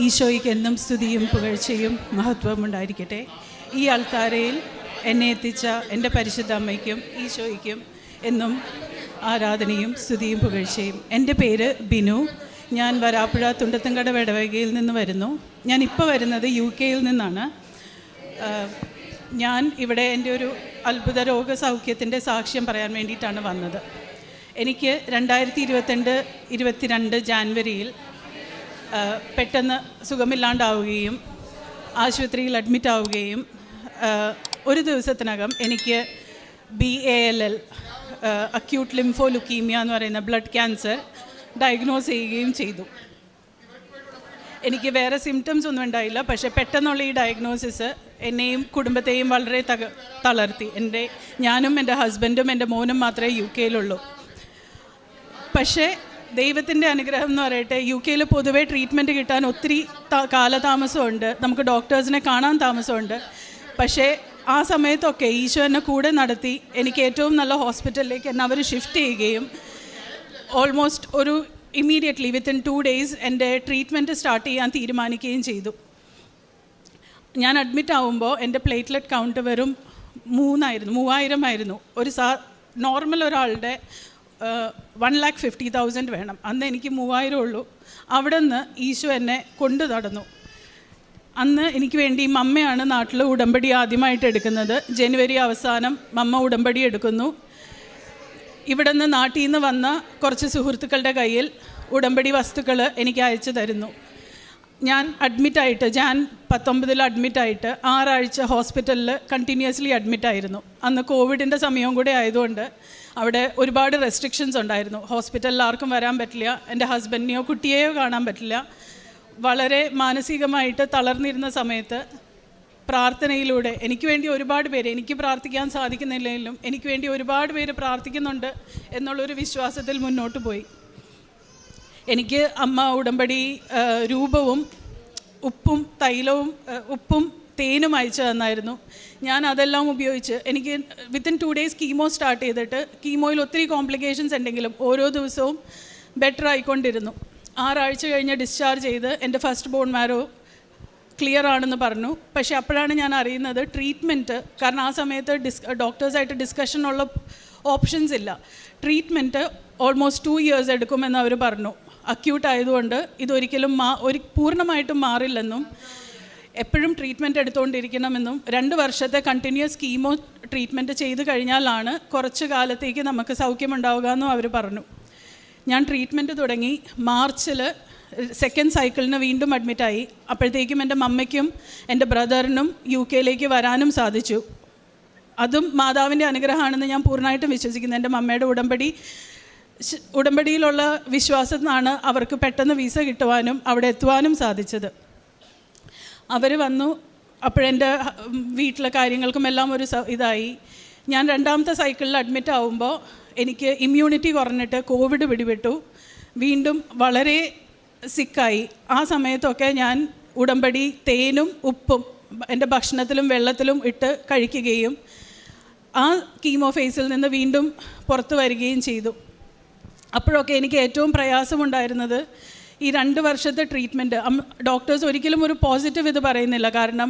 ഈശോയ്ക്ക് എന്നും സ്തുതിയും പുകഴ്ചയും മഹത്വവും ഉണ്ടായിരിക്കട്ടെ. ഈ ആൾക്കാരയിൽ എന്നെ എത്തിച്ച എൻ്റെ പരിശുദ്ധ അമ്മയ്ക്കും ഈശോയ്ക്കും എന്നും ആരാധനയും സ്തുതിയും പുകഴ്ചയും. എൻ്റെ പേര് ബിനു. ഞാൻ വരാപ്പുഴ തുണ്ടത്തുംകട വെടവകയിൽ നിന്ന് വരുന്നു. ഞാനിപ്പോൾ വരുന്നത് UK-യിൽ നിന്നാണ്. ഞാൻ ഇവിടെ എൻ്റെ ഒരു അത്ഭുത രോഗസൗഖ്യത്തിൻ്റെ സാക്ഷ്യം പറയാൻ വേണ്ടിയിട്ടാണ് വന്നത്. എനിക്ക് 2022 ജാനുവരിയിൽ പെട്ടെന്ന് സുഖമില്ലാണ്ടാവുകയും ആശുപത്രിയിൽ അഡ്മിറ്റ് ആവുകയും ഒരു ദിവസത്തിനകം എനിക്ക് BALL അക്യൂട്ട് ലിംഫോ ലുക്കീമിയ എന്ന് പറയുന്ന ബ്ലഡ് ക്യാൻസർ ഡയഗ്നോസ് ചെയ്യുകയും ചെയ്തു. എനിക്ക് വേറെ സിംറ്റംസ് ഒന്നും ഉണ്ടായില്ല. പക്ഷേ പെട്ടെന്നുള്ള ഈ ഡയഗ്നോസിസ് എന്നെയും കുടുംബത്തെയും വളരെ തളർത്തി. ഞാനും എൻ്റെ ഹസ്ബൻഡും എൻ്റെ മോനും മാത്രമേ UK-യിലുള്ളൂ. പക്ഷേ ദൈവത്തിൻ്റെ അനുഗ്രഹം എന്ന് പറയട്ടെ, UK-യിൽ പൊതുവേ ട്രീറ്റ്മെൻറ്റ് കിട്ടാൻ ഒത്തിരി കാലതാമസമുണ്ട്, നമുക്ക് ഡോക്ടേഴ്സിനെ കാണാൻ താമസമുണ്ട്. പക്ഷേ ആ സമയത്തൊക്കെ ഈശോ എന്നെ കൂടെ നടത്തി എനിക്ക് ഏറ്റവും നല്ല ഹോസ്പിറ്റലിലേക്ക് എന്നെ അവർ ഷിഫ്റ്റ് ചെയ്യുകയും ഓൾമോസ്റ്റ് ഇമ്മീഡിയറ്റ്ലി വിത്തിൻ 2 days എൻ്റെ ട്രീറ്റ്മെൻറ്റ് സ്റ്റാർട്ട് ചെയ്യാൻ തീരുമാനിക്കുകയും ചെയ്തു. ഞാൻ അഡ്മിറ്റ് ആവുമ്പോൾ എൻ്റെ പ്ലേറ്റ്ലെറ്റ് കൗണ്ട് വെറും 3000 ആയിരുന്നു. നോർമൽ ഒരാളുടെ 1,50,000 വേണം. അന്ന് എനിക്ക് 3000 ഉള്ളൂ. അവിടെ നിന്ന് ഈശോ എന്നെ കൊണ്ടു നടന്നു. അന്ന് എനിക്ക് വേണ്ടി മമ്മയാണ് നാട്ടിൽ ഉടമ്പടി ആദ്യമായിട്ട് എടുക്കുന്നത്. ജനുവരി അവസാനം മമ്മ ഉടമ്പടി എടുക്കുന്നു. ഇവിടെ നിന്ന് നാട്ടിൽ നിന്ന് വന്ന കുറച്ച് സുഹൃത്തുക്കളുടെ കയ്യിൽ ഉടമ്പടി വസ്തുക്കൾ എനിക്ക് അയച്ചു തരുന്നു. ഞാൻ അഡ്മിറ്റായിട്ട് ജാൻ 19 അഡ്മിറ്റായിട്ട് 6 ആഴ്ച ഹോസ്പിറ്റലിൽ കണ്ടിന്യൂസ്ലി അഡ്മിറ്റായിരുന്നു. അന്ന് കോവിഡിൻ്റെ സമയവും കൂടെ ആയതുകൊണ്ട് അവിടെ ഒരുപാട് റെസ്ട്രിക്ഷൻസ് ഉണ്ടായിരുന്നു. ഹോസ്പിറ്റലിൽ ആർക്കും വരാൻ പറ്റില്ല, എൻ്റെ ഹസ്ബൻഡിനെയോ കുട്ടിയെയോ കാണാൻ പറ്റില്ല. വളരെ മാനസികമായിട്ട് തളർന്നിരുന്ന സമയത്ത് പ്രാർത്ഥനയിലൂടെ എനിക്ക് വേണ്ടി ഒരുപാട് പേര്, എനിക്ക് പ്രാർത്ഥിക്കാൻ സാധിക്കുന്നില്ലെങ്കിലും എനിക്ക് വേണ്ടി ഒരുപാട് പേര് പ്രാർത്ഥിക്കുന്നുണ്ട് എന്നുള്ളൊരു വിശ്വാസത്തിൽ മുന്നോട്ട് പോയി. എനിക്ക് അമ്മ ഉടമ്പടി രൂപവും ഉപ്പും തൈലവും ഉപ്പും തേനും അയച്ചു തന്നായിരുന്നു. ഞാൻ അതെല്ലാം ഉപയോഗിച്ച് എനിക്ക് വിത്തിൻ 2 days കീമോ സ്റ്റാർട്ട് ചെയ്തിട്ട് കീമോയിൽ ഒത്തിരി കോംപ്ലിക്കേഷൻസ് ഉണ്ടെങ്കിലും ഓരോ ദിവസവും ബെറ്റർ ആയിക്കൊണ്ടിരുന്നു. 6 ആഴ്ച കഴിഞ്ഞ് ഡിസ്ചാർജ് ചെയ്ത് എൻ്റെ ഫസ്റ്റ് ബോൺ മാരോ ക്ലിയർ ആണെന്ന് പറഞ്ഞു. പക്ഷേ അപ്പോഴാണ് ഞാൻ അറിയുന്നത് ട്രീറ്റ്മെൻറ്റ്, കാരണം ആ സമയത്ത് ഡോക്ടേഴ്സായിട്ട് ഡിസ്കഷനുള്ള ഓപ്ഷൻസ് ഇല്ല. ട്രീറ്റ്മെൻറ്റ് ഓൾമോസ്റ്റ് 2 years എടുക്കുമെന്ന് അവർ പറഞ്ഞു. അക്യൂട്ട് ആയതുകൊണ്ട് ഇതൊരിക്കലും പൂർണ്ണമായിട്ടും മാറില്ലെന്നും എപ്പോഴും ട്രീറ്റ്മെൻറ്റ് എടുത്തുകൊണ്ടിരിക്കണമെന്നും 2 വർഷത്തെ കണ്ടിന്യൂസ് കീമോ ട്രീറ്റ്മെൻറ്റ് ചെയ്ത് കഴിഞ്ഞാലാണ് കുറച്ച് കാലത്തേക്ക് നമുക്ക് സൗഖ്യമുണ്ടാവുക എന്നും അവർ പറഞ്ഞു. ഞാൻ ട്രീറ്റ്മെൻറ്റ് തുടങ്ങി. മാർച്ചിൽ 2nd സൈക്കിളിന് വീണ്ടും അഡ്മിറ്റായി. അപ്പോഴത്തേക്കും എൻ്റെ മമ്മയ്ക്കും എൻ്റെ ബ്രദറിനും UK-യിലേക്ക് വരാനും സാധിച്ചു. അതും മാതാവിൻ്റെ അനുഗ്രഹമാണെന്ന് ഞാൻ പൂർണ്ണമായിട്ടും വിശ്വസിക്കുന്നു. എൻ്റെ മമ്മയുടെ ഉടമ്പടിയിലുള്ള വിശ്വാസത്തിനാണ് അവർക്ക് പെട്ടെന്ന് വിസ കിട്ടുവാനും അവിടെ എത്തുവാനും സാധിച്ചത്. അവർ വന്നു. അപ്പോഴെൻ്റെ വീട്ടിലെ കാര്യങ്ങൾക്കും എല്ലാം ഇതായി. ഞാൻ 2ാമത്തെ സൈക്കിളിൽ അഡ്മിറ്റ് ആവുമ്പോൾ എനിക്ക് ഇമ്മ്യൂണിറ്റി കുറഞ്ഞിട്ട് കോവിഡ് പിടിപെട്ടു. വീണ്ടും വളരെ സിക്കായി. ആ സമയത്തൊക്കെ ഞാൻ ഉടമ്പടി തേനും ഉപ്പും എൻ്റെ ഭക്ഷണത്തിലും വെള്ളത്തിലും ഇട്ട് കഴിക്കുകയും ആ കീമോ ഫേസിൽ നിന്ന് വീണ്ടും പുറത്തു വരികയും ചെയ്തു. അപ്പോഴൊക്കെ എനിക്ക് ഏറ്റവും പ്രയാസമുണ്ടായിരുന്നത് ഈ 2 വർഷത്തെ ട്രീറ്റ്മെൻറ്റ്. ഡോക്ടേഴ്സ് ഒരിക്കലും ഒരു പോസിറ്റീവ് ഇത് പറയുന്നില്ല. കാരണം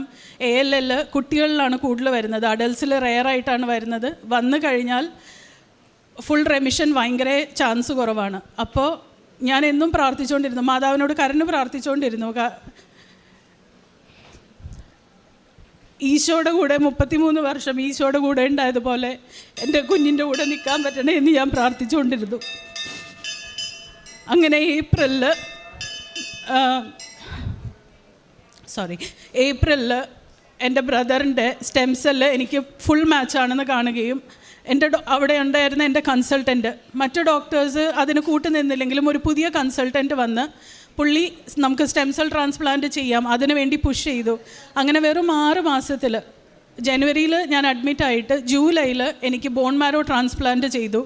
ALL കുട്ടികളിലാണ് കൂടുതൽ വരുന്നത്, അഡൽട്സിൽ റെയറായിട്ടാണ് വരുന്നത്. വന്നു കഴിഞ്ഞാൽ ഫുൾ റെമിഷൻ ഭയങ്കര ചാൻസ് കുറവാണ്. അപ്പോൾ ഞാൻ എന്നും പ്രാർത്ഥിച്ചുകൊണ്ടിരുന്നു, മാതാവിനോട് കരഞ്ഞു പ്രാർത്ഥിച്ചുകൊണ്ടിരുന്നു. ഈശോയുടെ കൂടെ 33 വർഷം ഈശോയുടെ കൂടെ ഉണ്ടായതുപോലെ എൻ്റെ കുഞ്ഞിൻ്റെ കൂടെ നിൽക്കാൻ പറ്റണേ എന്ന് ഞാൻ പ്രാർത്ഥിച്ചുകൊണ്ടിരുന്നു. അങ്ങനെ ഏപ്രിലിൽ എൻ്റെ ബ്രദറിൻ്റെ സ്റ്റെം സെല്ല് എനിക്ക് ഫുൾ മാച്ചാണെന്ന് കാണുകയും അവിടെ ഉണ്ടായിരുന്ന എൻ്റെ കൺസൾട്ടൻറ്റ്, മറ്റു ഡോക്ടേഴ്സ് അതിന് കൂട്ടുനിന്നില്ലെങ്കിലും ഒരു പുതിയ കൺസൾട്ടൻറ്റ് വന്ന് പുള്ളി നമുക്ക് സ്റ്റെം സെൽ ട്രാൻസ്പ്ലാന്റ് ചെയ്യാം അതിനു വേണ്ടി പുഷ് ചെയ്തു. അങ്ങനെ വെറും 6 മാസത്തിൽ ജനുവരിയിൽ ഞാൻ അഡ്മിറ്റായിട്ട് ജൂലൈയിൽ എനിക്ക് ബോൺ മാരോ ട്രാൻസ്പ്ലാന്റ് ചെയ്തു.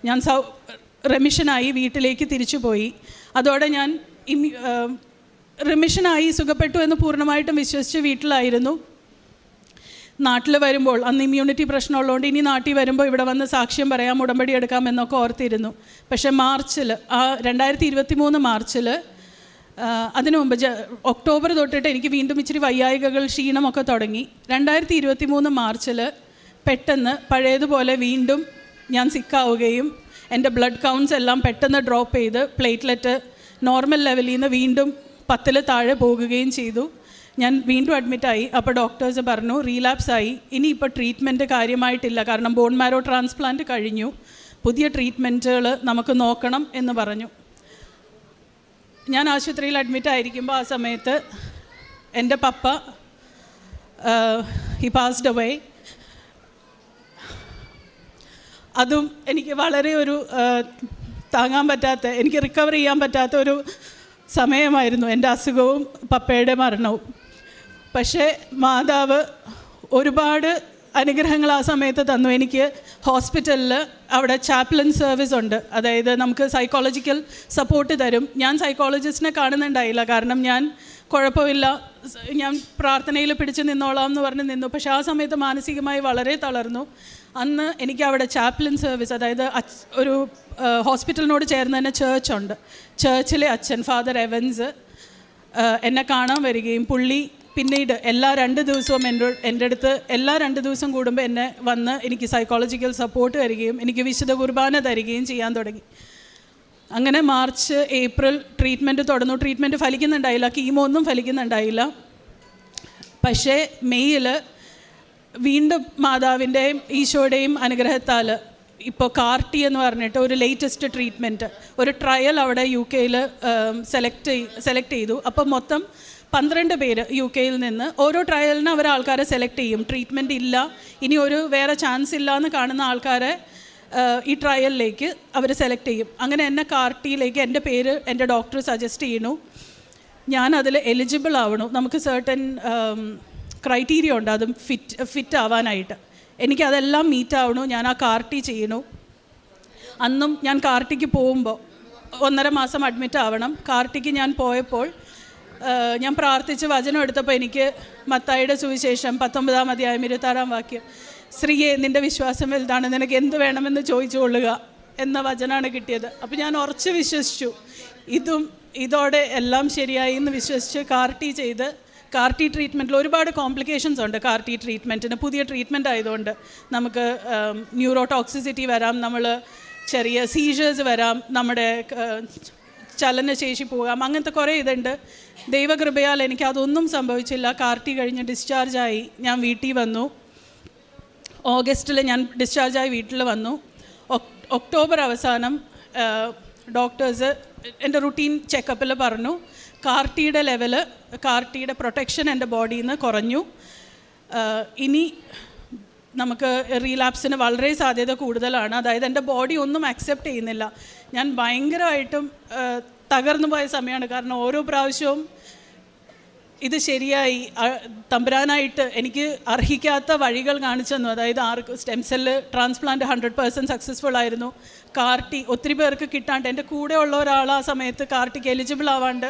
ഞാൻ റെമിഷനായി വീട്ടിലേക്ക് തിരിച്ചു പോയി. അതോടെ ഞാൻ റിമിഷനായി സുഖപ്പെട്ടു എന്ന് പൂർണ്ണമായിട്ടും വിശ്വസിച്ച് വീട്ടിലായിരുന്നു. നാട്ടിൽ വരുമ്പോൾ അന്ന് ഇമ്മ്യൂണിറ്റി പ്രശ്നമുള്ളതുകൊണ്ട് ഇനി നാട്ടിൽ വരുമ്പോൾ ഇവിടെ വന്ന് സാക്ഷ്യം പറയാം, ഉടമ്പടി എടുക്കാം എന്നൊക്കെ ഓർത്തിരുന്നു. പക്ഷേ മാർച്ചിൽ 2023 മാർച്ചിൽ അതിനു മുമ്പ് ഒക്ടോബർ തൊട്ടിട്ട് എനിക്ക് വീണ്ടും ഇച്ചിരി വയ്യായികകൾ ക്ഷീണമൊക്കെ തുടങ്ങി. 2023 മാർച്ചിൽ പെട്ടെന്ന് പഴയതുപോലെ വീണ്ടും ഞാൻ സിക്കാവുകയും എൻ്റെ ബ്ലഡ് കൗണ്ട്സ് എല്ലാം പെട്ടെന്ന് ഡ്രോപ്പ് ചെയ്ത് പ്ലേറ്റ്ലെറ്റ് നോർമൽ ലെവലിൽ നിന്ന് വീണ്ടും 10 താഴെ പോകുകയും ചെയ്തു. ഞാൻ വീണ്ടും അഡ്മിറ്റായി. അപ്പോൾ ഡോക്ടേഴ്സ് പറഞ്ഞു റീലാപ്സ് ആയി, ഇനിയിപ്പോൾ ട്രീറ്റ്മെൻറ്റ് കാര്യമായിട്ടില്ല, കാരണം ബോൺ മാരോ ട്രാൻസ്പ്ലാന്റ് കഴിഞ്ഞു, പുതിയ ട്രീറ്റ്മെൻറ്റുകൾ നമുക്ക് നോക്കണം എന്ന് പറഞ്ഞു. ഞാൻ ആശുപത്രിയിൽ അഡ്മിറ്റ് ആയിരിക്കുമ്പോൾ ആ സമയത്ത് എൻ്റെ പപ്പ ഹി പാസ്ഡ് അവേ. അതും എനിക്ക് വളരെ ഒരു താങ്ങാൻ പറ്റാത്ത, എനിക്ക് റിക്കവർ ചെയ്യാൻ പറ്റാത്ത ഒരു സമയമായിരുന്നു എൻ്റെ അസുഖവും പപ്പയുടെ മരണവും. പക്ഷേ മാതാവ് ഒരുപാട് അനുഗ്രഹങ്ങൾ ആ സമയത്ത് തന്നു. എനിക്ക് ഹോസ്പിറ്റലിൽ അവിടെ ചാപ്ലൻ സർവീസ് ഉണ്ട്, അതായത് നമുക്ക് സൈക്കോളജിക്കൽ സപ്പോർട്ട് തരും. ഞാൻ സൈക്കോളജിസ്റ്റിനെ കാണുന്നുണ്ടായില്ല, കാരണം ഞാൻ കുഴപ്പമില്ല, ഞാൻ പ്രാർത്ഥനയിൽ പിടിച്ച് നിന്നോളാം എന്ന് പറഞ്ഞ് നിന്നു. പക്ഷേ ആ സമയത്ത് മാനസികമായി വളരെ തളർന്നു. അന്ന് എനിക്ക് അവിടെ ചാപ്ലൻ സർവീസ്, അതായത് ഒരു ഹോസ്പിറ്റലിനോട് ചേർന്ന് തന്നെ ചേർച്ചുണ്ട്, ചേർച്ചിലെ അച്ഛൻ ഫാദർ എവൻസ് എന്നെ കാണാൻ വരികയും പുള്ളി പിന്നീട് എല്ലാ 2 ദിവസവും എൻ്റെ അടുത്ത് എല്ലാ 2 ദിവസം കൂടുമ്പോൾ എന്നെ വന്ന് എനിക്ക് സൈക്കോളജിക്കൽ സപ്പോർട്ട് തരികയും എനിക്ക് വിശുദ്ധ കുർബാന തരികയും ചെയ്യാൻ തുടങ്ങി. അങ്ങനെ മാർച്ച് ഏപ്രിൽ ട്രീറ്റ്മെൻറ്റ് തുടർന്നു. ട്രീറ്റ്മെൻറ്റ് ഫലിക്കുന്നുണ്ടായില്ല, കീമോ ഒന്നും ഫലിക്കുന്നുണ്ടായില്ല. പക്ഷേ മെയ്യിൽ വീണ്ടും മാതാവിൻ്റെയും ഈശോയുടെയും അനുഗ്രഹത്താൽ ഇപ്പോൾ കാർട്ടി എന്ന് പറഞ്ഞിട്ട് ഒരു ലേറ്റസ്റ്റ് ട്രീറ്റ്മെൻറ്റ്, ഒരു ട്രയൽ അവിടെ UK സെലക്ട് ചെയ്തു. അപ്പം മൊത്തം 12 പേര് UK നിന്ന് ഓരോ ട്രയലിന് അവർ ആൾക്കാരെ സെലക്ട് ചെയ്യും. ട്രീറ്റ്മെൻറ്റ് ഇല്ല, ഇനി ഒരു വേറെ ചാൻസ് ഇല്ല എന്ന് കാണുന്ന ആൾക്കാരെ ഈ ട്രയലിലേക്ക് അവർ സെലക്ട് ചെയ്യും. അങ്ങനെ എന്നെ കാർട്ടിയിലേക്ക് എൻ്റെ പേര് എൻ്റെ ഡോക്ടർ സജസ്റ്റ് ചെയ്യണു. ഞാൻ അതിൽ എലിജിബിൾ ആവണു. നമുക്ക് സർട്ടൻ ക്രൈറ്റീരിയ ഉണ്ട് അതും ഫിറ്റ് ആവാനായിട്ട്. എനിക്കതെല്ലാം മീറ്റ് ആവണു. ഞാൻ ആ കാർട്ടി ചെയ്യണു. അന്നും ഞാൻ കാർട്ടിക്ക് പോകുമ്പോൾ 1.5 മാസം അഡ്മിറ്റ് ആവണം. കാർട്ടിക്ക് ഞാൻ പോയപ്പോൾ ഞാൻ പ്രാർത്ഥിച്ച് വചനം എടുത്തപ്പോൾ എനിക്ക് മത്തായിയുടെ സുവിശേഷം 19-ാം അധ്യായം 26-ാം വാക്യം, സ്ത്രീയെ നിൻ്റെ വിശ്വാസം വലുതാണ്, നിനക്ക് എന്ത് വേണമെന്ന് ചോദിച്ചുകൊള്ളുക എന്ന വചനമാണ് കിട്ടിയത്. അപ്പോൾ ഞാൻ ഉറച്ച് വിശ്വസിച്ചു, ഇതോടെ എല്ലാം ശരിയായി എന്ന് വിശ്വസിച്ച് കാർട്ടി ചെയ്ത്. കാർട്ടി ട്രീറ്റ്മെൻറ്റിൽ ഒരുപാട് കോംപ്ലിക്കേഷൻസ് ഉണ്ട്. കാർട്ടി ട്രീറ്റ്മെൻറ്റിന് പുതിയ ട്രീറ്റ്മെൻറ്റ് ആയതുകൊണ്ട് നമുക്ക് ന്യൂറോടോക്സിസിറ്റി വരാം, നമ്മൾ ചെറിയ സീഷേഴ്സ് വരാം, നമ്മുടെ ചലനശേഷി പോകാം, അങ്ങനത്തെ കുറേ ഇതുണ്ട്. ദൈവകൃപയാൽ എനിക്ക് അതൊന്നും സംഭവിച്ചില്ല. കാർട്ടി കഴിഞ്ഞ് ഡിസ്ചാർജായി ഞാൻ വീട്ടിൽ വന്നു. ഓഗസ്റ്റിൽ ഞാൻ ഡിസ്ചാർജായി വീട്ടിൽ വന്നു. ഒക്ടോബർ അവസാനം ഡോക്ടേഴ്സ് എൻ്റെ റുട്ടീൻ ചെക്കപ്പിൽ പറഞ്ഞു കാർട്ടിയുടെ ലെവല്, കാർട്ടിയുടെ പ്രൊട്ടക്ഷൻ എൻ്റെ ബോഡിയിൽ നിന്ന് കുറഞ്ഞു, ഇനി നമുക്ക് റീലാപ്സിന് വളരെ സാധ്യത കൂടുതലാണ്. അതായത് എൻ്റെ ബോഡി ഒന്നും അക്സെപ്റ്റ് ചെയ്യുന്നില്ല. ഞാൻ ഭയങ്കരമായിട്ടും തകർന്നു പോയ സമയമാണ്. കാരണം ഓരോ പ്രാവശ്യവും ഇത് ശരിയായി തമ്പുരാനായിട്ട് എനിക്ക് അർഹിക്കാത്ത വഴികൾ കാണിച്ചു തന്നു. അതായത് സ്റ്റെം സെല്ല് ട്രാൻസ്പ്ലാന്റ് 100% സക്സസ്ഫുൾ ആയിരുന്നു. കാർട്ടി ഒത്തിരി പേർക്ക് കിട്ടാണ്ട്, എൻ്റെ കൂടെ ഉള്ള ഒരാൾ ആ സമയത്ത് കാർട്ടിക്ക് എലിജിബിൾ ആവാണ്ട്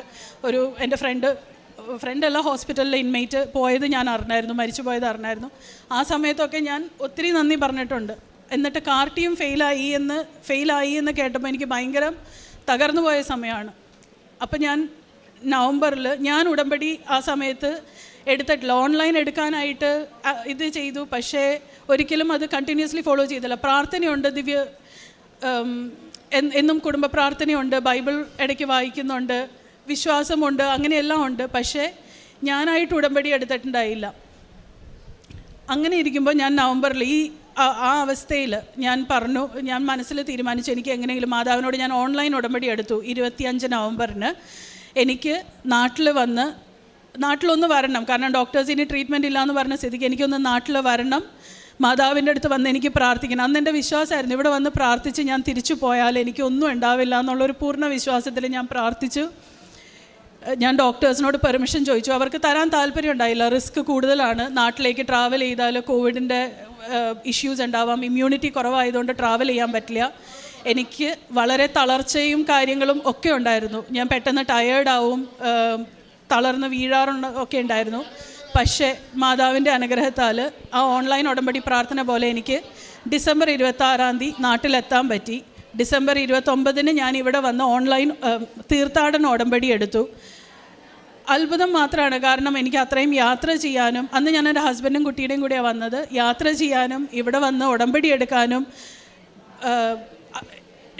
എൻ്റെ ഫ്രണ്ടല്ല ഹോസ്പിറ്റലിലെ ഇൻമേറ്റ് പോയത് ഞാൻ അറിഞ്ഞായിരുന്നു, മരിച്ചു പോയത് അറിഞ്ഞായിരുന്നു. ആ സമയത്തൊക്കെ ഞാൻ ഒത്തിരി നന്ദി പറഞ്ഞിട്ടുണ്ട്. എന്നിട്ട് കാർട്ടിയും ഫെയിലായി എന്ന് കേട്ടപ്പോൾ എനിക്ക് ഭയങ്കര തകർന്നു പോയ സമയമാണ്. അപ്പം ഞാൻ നവംബറിൽ ഞാൻ ഉടമ്പടി ആ സമയത്ത് എടുത്തിട്ടില്ല. ഓൺലൈൻ എടുക്കാനായിട്ട് ഇത് ചെയ്തു, പക്ഷേ ഒരിക്കലും അത് കണ്ടിന്യൂസ്ലി ഫോളോ ചെയ്തില്ല. പ്രാർത്ഥനയുണ്ട്, എന്നും കുടുംബ പ്രാർത്ഥനയുണ്ട്, ബൈബിൾ ഇടയ്ക്ക് വായിക്കുന്നുണ്ട്, വിശ്വാസമുണ്ട്, അങ്ങനെയെല്ലാം ഉണ്ട്. പക്ഷേ ഞാനായിട്ട് ഉടമ്പടി എടുത്തിട്ടുണ്ടായില്ല. അങ്ങനെ ഇരിക്കുമ്പോൾ ഞാൻ നവംബറിൽ ആ അവസ്ഥയിൽ ഞാൻ മനസ്സിൽ തീരുമാനിച്ചു എനിക്ക് എങ്ങനെയെങ്കിലും മാതാവിനോട് ഞാൻ ഓൺലൈൻ ഉടമ്പടി എടുത്തു. 25 നവംബറിന് എനിക്ക് നാട്ടിലൊന്ന് വരണം. കാരണം ഡോക്ടേഴ്സ് ഇനി ട്രീറ്റ്മെൻറ്റ് ഇല്ലയെന്ന് പറഞ്ഞ സ്ഥിതിക്ക് എനിക്കൊന്ന് നാട്ടിൽ വരണം, മാതാവിൻ്റെ അടുത്ത് വന്ന് എനിക്ക് പ്രാർത്ഥിക്കണം. അന്ന് എൻ്റെ വിശ്വാസമായിരുന്നു ഇവിടെ വന്ന് പ്രാർത്ഥിച്ച് ഞാൻ തിരിച്ചു പോയാൽ എനിക്കൊന്നും ഉണ്ടാവില്ല എന്നുള്ളൊരു പൂർണ്ണ വിശ്വാസത്തിൽ ഞാൻ പ്രാർത്ഥിച്ചു. ഞാൻ ഡോക്ടേഴ്സിനോട് പെർമിഷൻ ചോദിച്ചു. അവർക്ക് തരാൻ താല്പര്യം ഉണ്ടായില്ല, റിസ്ക് കൂടുതലാണ്, നാട്ടിലേക്ക് ട്രാവൽ ചെയ്താൽ കോവിഡിൻ്റെ ഇഷ്യൂസ് ഉണ്ടാവാം, ഇമ്മ്യൂണിറ്റി കുറവായതുകൊണ്ട് ട്രാവൽ ചെയ്യാൻ പറ്റില്ല. എനിക്ക് വളരെ തളർച്ചയും കാര്യങ്ങളും ഒക്കെ ഉണ്ടായിരുന്നു. ഞാൻ പെട്ടെന്ന് ടയേർഡാവും, തളർന്ന് ഒക്കെ ഉണ്ടായിരുന്നു. പക്ഷേ മാതാവിൻ്റെ അനുഗ്രഹത്താൽ ആ ഓൺലൈൻ ഉടമ്പടി പ്രാർത്ഥന പോലെ എനിക്ക് ഡിസംബർ 26-ാം തീയതി നാട്ടിലെത്താൻ പറ്റി. ഡിസംബർ 29-ന് ഞാൻ ഇവിടെ വന്ന് ഓൺലൈൻ തീർത്ഥാടന ഉടമ്പടി എടുത്തു. അത്ഭുതം മാത്രമാണ്. കാരണം എനിക്ക് അത്രയും യാത്ര ചെയ്യാനും, അന്ന് ഞാൻ എൻ്റെ ഹസ്ബൻഡും കുട്ടിയുടെയും കൂടെയാണ് വന്നത്, യാത്ര ചെയ്യാനും ഇവിടെ വന്ന് ഉടമ്പടി എടുക്കാനും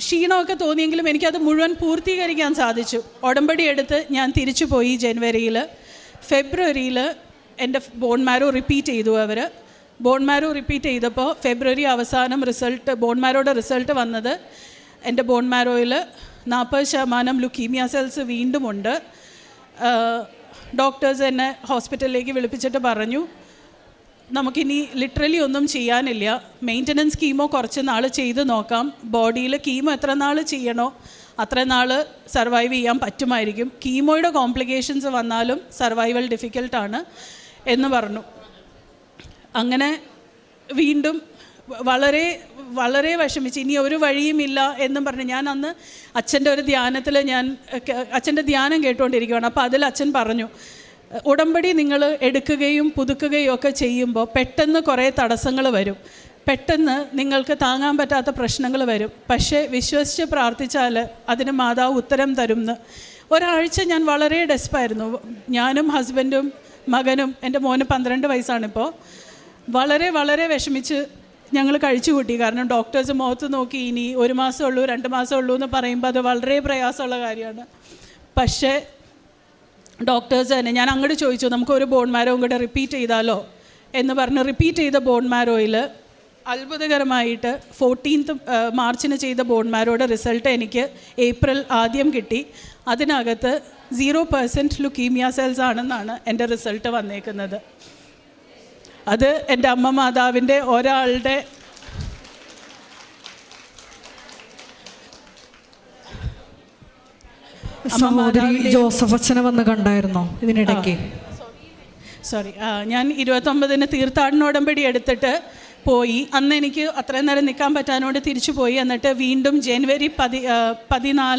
ക്ഷീണമൊക്കെ തോന്നിയെങ്കിലും എനിക്കത് മുഴുവൻ പൂർത്തീകരിക്കാൻ സാധിച്ചു. ഉടമ്പടി എടുത്ത് ഞാൻ തിരിച്ചു പോയി ജനുവരിയിൽ. ഫെബ്രുവരിയിൽ എൻ്റെ ബോൺ മാരോ റിപ്പീറ്റ് ചെയ്തു. അവർ ബോൺ മാരോ റിപ്പീറ്റ് ചെയ്തപ്പോൾ ഫെബ്രുവരി അവസാനം ബോൺ മാരോയുടെ റിസൾട്ട് വന്നത് എൻ്റെ ബോൺ മാരോയിൽ 40% ലുക്കീമിയ സെൽസ് വീണ്ടും ഉണ്ട്. ഡോക്ടേഴ്സ് എന്നെ ഹോസ്പിറ്റലിലേക്ക് വിളിപ്പിച്ചിട്ട് പറഞ്ഞു, നമുക്കിനി ലിറ്ററലി ഒന്നും ചെയ്യാനില്ല, മെയിൻ്റനൻസ് കീമോ കുറച്ച് നാൾ ചെയ്ത് നോക്കാം, ബോഡിയിൽ കീമോ എത്ര നാൾ ചെയ്യണോ അത്ര നാൾ സർവൈവ് ചെയ്യാൻ പറ്റുമായിരിക്കും, കീമോയുടെ കോംപ്ലിക്കേഷൻസ് വന്നാലും സർവൈവൽ ഡിഫിക്കൽട്ടാണ് എന്ന് പറഞ്ഞു. അങ്ങനെ വീണ്ടും വളരെ വളരെ വിഷമിച്ച് ഇനി ഒരു വഴിയുമില്ല എന്നും പറഞ്ഞ് ഞാൻ അന്ന് അച്ഛൻ്റെ ഒരു ധ്യാനത്തിൽ അച്ഛൻ്റെ ധ്യാനം കേട്ടുകൊണ്ടിരിക്കുകയാണ്. അപ്പോൾ അതിൽ അച്ഛൻ പറഞ്ഞു, ഉടമ്പടി നിങ്ങൾ എടുക്കുകയും പുതുക്കുകയും ഒക്കെ ചെയ്യുമ്പോൾ പെട്ടെന്ന് കുറേ തടസ്സങ്ങൾ വരും, പെട്ടെന്ന് നിങ്ങൾക്ക് താങ്ങാൻ പറ്റാത്ത പ്രശ്നങ്ങൾ വരും, പക്ഷേ വിശ്വസിച്ച് പ്രാർത്ഥിച്ചാൽ അതിന് മാതാവ് ഉത്തരം തരുമെന്ന്. ഒരാഴ്ച ഞാൻ വളരെ ഡെസ്പായിരുന്നു. ഞാനും ഹസ്ബൻഡും മകനും, എൻ്റെ മോന് 12 വയസ്സാണിപ്പോൾ, വളരെ വളരെ വിഷമിച്ച് ഞങ്ങൾ കഴിച്ചു കൂട്ടി. കാരണം ഡോക്ടേഴ്സ് മുഖത്ത് നോക്കി ഇനി 1 മാസം ഉള്ളൂ 2 മാസം ഉള്ളൂ എന്ന് പറയുമ്പോൾ അത് വളരെ പ്രയാസമുള്ള കാര്യമാണ്. പക്ഷേ ഡോക്ടേഴ്സ് തന്നെ, ഞാൻ അങ്ങോട്ട് ചോദിച്ചു, നമുക്കൊരു ബോൺ മാരോയും കൂടെ റിപ്പീറ്റ് ചെയ്താലോ എന്ന് പറഞ്ഞ് റിപ്പീറ്റ് ചെയ്ത ബോൺ മാരോയിൽ അത്ഭുതകരമായിട്ട് 14th മാർച്ചിന് ചെയ്ത ബോൺ മാരോയുടെ റിസൾട്ട് എനിക്ക് ഏപ്രിൽ ആദ്യം കിട്ടി. അതിനകത്ത് 0% ലുക്കീമിയ സെൽസ് ആണെന്നാണ് എൻ്റെ റിസൾട്ട് വന്നേക്കുന്നത്. അത് എൻ്റെ അമ്മ മാതാവിൻ്റെ ഒരാളുടെ സഹോദരി ജോസഫ് അച്ഛനെ വന്ന് കണ്ടായിരുന്നോ ഇതിനിടയ്ക്ക്? സോറി, ഞാൻ 29-ന് തീർത്ഥാടന ഉടമ്പടി എടുത്തിട്ട് പോയി. അന്ന് എനിക്ക് അത്രയും നേരം നിൽക്കാൻ പറ്റാനോട് തിരിച്ചു പോയി. എന്നിട്ട് വീണ്ടും ജനുവരി 17-ാം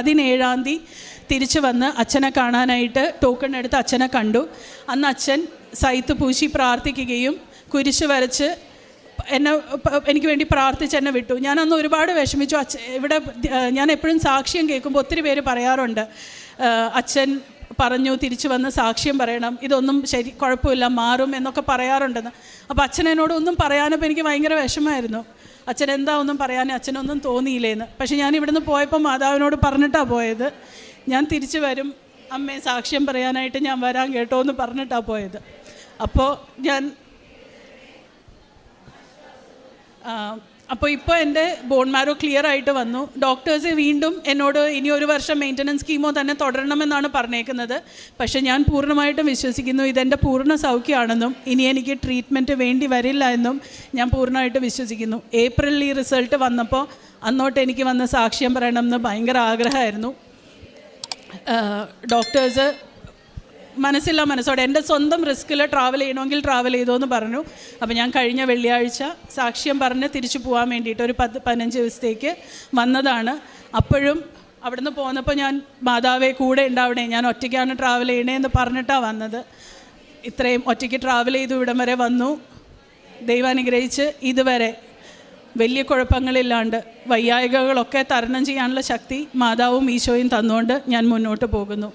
തീയതി തിരിച്ചു വന്ന് അച്ഛനെ കാണാനായിട്ട് ടോക്കൺ എടുത്ത് അച്ഛനെ കണ്ടു. അന്ന് അച്ഛൻ സൈത്ത് പൂശി പ്രാർത്ഥിക്കുകയും കുരിശ് വരച്ച് എനിക്ക് വേണ്ടി പ്രാർത്ഥിച്ച് എന്നെ വിട്ടു. ഞാനന്ന് ഒരുപാട് വിഷമിച്ചു. ഇവിടെ ഞാൻ എപ്പോഴും സാക്ഷ്യം കേൾക്കുമ്പോൾ ഒത്തിരി പേര് പറയാറുണ്ട്, അച്ഛൻ പറഞ്ഞു തിരിച്ചു വന്ന് സാക്ഷ്യം പറയണം, ഇതൊന്നും ശരി കുഴപ്പമില്ല മാറും എന്നൊക്കെ പറയാറുണ്ടെന്ന്. അപ്പോൾ അച്ഛൻ എന്നോടൊന്നും പറയാനപ്പോൾ എനിക്ക് ഭയങ്കര വിഷമമായിരുന്നു. അച്ഛൻ എന്താ ഒന്നും പറയാൻ അച്ഛനൊന്നും തോന്നിയില്ലേന്ന്. പക്ഷെ ഞാൻ ഇവിടുന്ന് പോയപ്പോൾ മാതാവിനോട് പറഞ്ഞിട്ടാണ് പോയത്, ഞാൻ തിരിച്ചു വരും അമ്മയെ സാക്ഷ്യം പറയാനായിട്ട് ഞാൻ വരാൻ കേട്ടോ എന്ന് പറഞ്ഞിട്ടാണ് പോയത്. അപ്പോൾ ഇപ്പോൾ എൻ്റെ ബോൺ മാരോ ക്ലിയർ ആയിട്ട് വന്നു. ഡോക്ടേഴ്സ് വീണ്ടും എന്നോട് ഇനി 1 വർഷം മെയിൻ്റനൻസ് കീമോ തന്നെ തുടരണമെന്നാണ് പറഞ്ഞേക്കുന്നത്. പക്ഷേ ഞാൻ പൂർണ്ണമായിട്ടും വിശ്വസിക്കുന്നു ഇതെൻ്റെ പൂർണ്ണ സൗഖ്യമാണെന്നും ഇനി എനിക്ക് ട്രീറ്റ്മെൻറ്റ് വേണ്ടി വരില്ല എന്നും ഞാൻ പൂർണ്ണമായിട്ട് വിശ്വസിക്കുന്നു. ഏപ്രിലിൽ ഈ റിസൾട്ട് വന്നപ്പോൾ അന്നോട്ട് എനിക്ക് വന്ന് സാക്ഷ്യം പറയണമെന്ന് ഭയങ്കര ആഗ്രഹമായിരുന്നു. ഡോക്ടേഴ്സ് മനസ്സില്ല മനസ്സോടെ എൻ്റെ സ്വന്തം റിസ്കിൽ ട്രാവൽ ചെയ്യണമെങ്കിൽ ട്രാവൽ ചെയ്തോ എന്ന് പറഞ്ഞു. അപ്പോൾ ഞാൻ കഴിഞ്ഞ വെള്ളിയാഴ്ച സാക്ഷ്യം പറഞ്ഞ് തിരിച്ചു പോകാൻ വേണ്ടിയിട്ട് ഒരു 10-15 ദിവസത്തേക്ക് വന്നതാണ്. അപ്പോഴും അവിടുന്ന് പോന്നപ്പോൾ ഞാൻ മാതാവേ കൂടെ ഉണ്ടാവണേ, ഞാൻ ഒറ്റയ്ക്കാണ് ട്രാവൽ ചെയ്യണേ എന്ന് പറഞ്ഞിട്ടാണ് വന്നത്. ഇത്രയും ഒറ്റയ്ക്ക് ട്രാവൽ ചെയ്തു ഇവിടം വരെ വന്നു. ദൈവം അനുഗ്രഹിച്ച് ഇതുവരെ വലിയ കുഴപ്പങ്ങളില്ലാണ്ട് വയ്യായികകളൊക്കെ തരണം ചെയ്യാനുള്ള ശക്തി മാതാവും ഈശോയും തന്നുകൊണ്ട് ഞാൻ മുന്നോട്ട് പോകുന്നു.